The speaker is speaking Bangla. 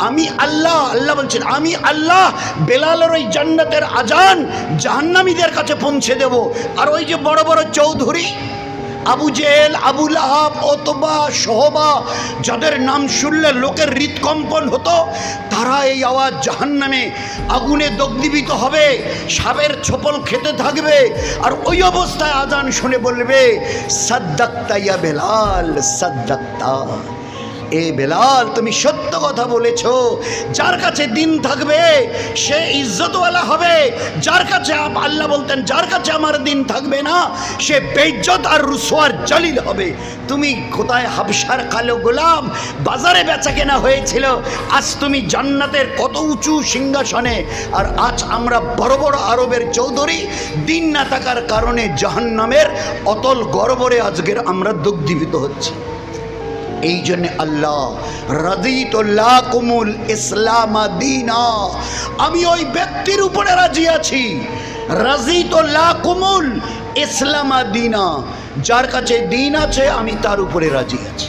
আমি আল্লাহ, আল্লাহ বলছেন আমি আল্লাহ বেলালের ওই জান্নাতের আজান জাহান্নামীদের কাছে পৌঁছে দেব। আর ওই যে বড় বড় চৌধুরী আবু জেহেল, আবু লাহাব, ওতবা, শহবা, যাদের নাম শুনলে লোকের হৃদকম্পন হতো, তারা এই আওয়াজ জাহান্নামে আগুনে দগ্ধীভূত হবে, সাপের ছোপল খেতে থাকবে। আর ওই অবস্থায় আজান শুনে বলবে সাদ্দাক্তা ইয়া বেলাল, সাদ্দাক্তা, এ বেলাল তুমি সত্য কথা বলেছ। যার কাছে দিন থাকবে সে ইজ্জতওয়ালা হবে, যার কাছে আল্লাহ বলতেন যার কাছে আমার দিন থাকবে না সে বেইজ্জত আর রুসওয়ার জলিল হবে। তুমি কোথায় হাবশার কালো গোলাম, বাজারে বেচা কেনা হয়েছিল, আজ তুমি জান্নাতের কত উঁচু সিংহাসনে। আর আজ আমরা বড় বড় আরবের চৌধুরী, দিন না থাকার কারণে জাহান্নামের অতল গর্বরে আজকের আমরা দগ্ধীভূত হচ্ছি। এই জন্য আল্লাহ রাদিতু লাকুমুল ইসলাম দীনা, আমি ওই ব্যক্তির উপরে রাজি আছি, রাদিতু লাকুমুল ইসলাম দীনা, যার কাছে দিন আছে আমি তার উপরে রাজি আছি।